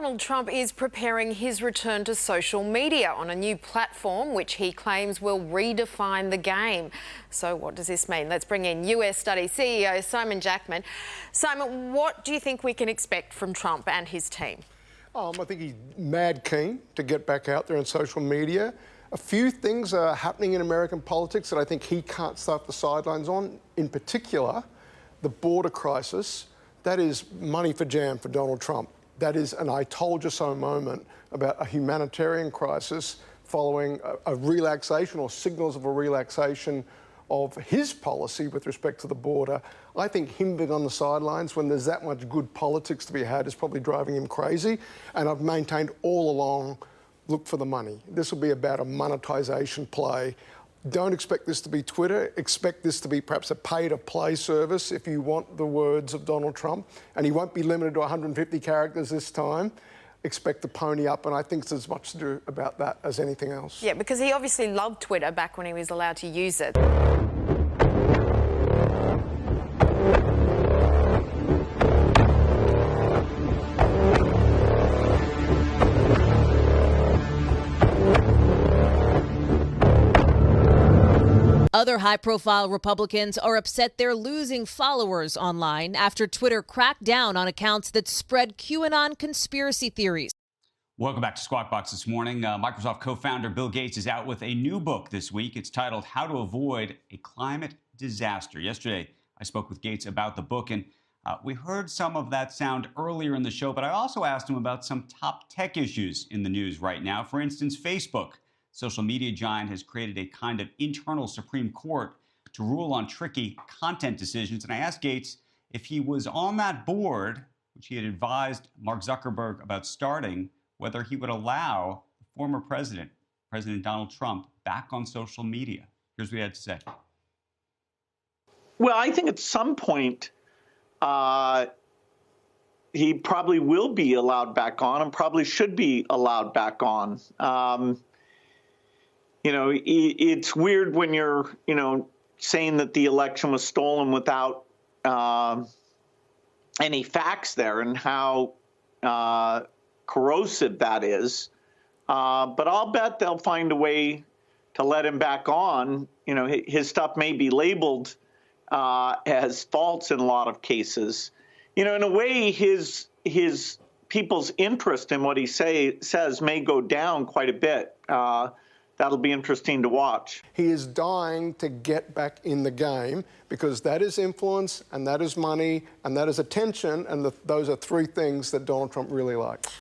Donald Trump is preparing his return to social media on a new platform which he claims will redefine the game. So what does this mean? Let's bring in US Studies CEO Simon Jackman. Simon, what do you think we can expect from Trump and his team? I think he's mad keen to get back out there on social media. A few things are happening in American politics that I think he can't stay off the sidelines on. In particular, the border crisis. That is money for jam for Donald Trump. That is an I told you so moment about a humanitarian crisis following a relaxation or signals of a relaxation of his policy with respect to the border. I think him being on the sidelines when there's that much good politics to be had is probably driving him crazy. And I've maintained all along, look for the money. This will be about a monetization play. Don't expect this to be Twitter. Expect this to be perhaps a pay-to-play service if you want the words of Donald Trump. And he won't be limited to 150 characters this time. Expect to pony up, and I think it's as much to do about that as anything else. Yeah, because he obviously loved Twitter back when he was allowed to use it. Other high-profile Republicans are upset they're losing followers online after Twitter cracked down on accounts that spread QAnon conspiracy theories. Welcome back to Squawk Box this morning. Microsoft co-founder Bill Gates is out with a new book this week. It's titled How to Avoid a Climate Disaster. Yesterday, I spoke with Gates about the book, and we heard some of that sound earlier in the show, but I also asked him about some top tech issues in the news right now. For instance, Facebook. Social media giant has created a kind of internal Supreme Court to rule on tricky content decisions. And I asked Gates if he was on that board, which he had advised Mark Zuckerberg about starting, whether he would allow the former president, President Donald Trump, back on social media. Here's what he had to say. Well, I think at some point he probably will be allowed back on and probably should be allowed back on. You know, it's weird when you're, saying that the election was stolen without any facts there and how corrosive that is. But I'll bet they'll find a way to let him back on. You know, his stuff may be labeled as false in a lot of cases. You know, in a way, his people's interest in what he says may go down quite a bit. That'll be interesting to watch. He is dying to get back in the game because that is influence and that is money and that is attention, and those are three things that Donald Trump really likes.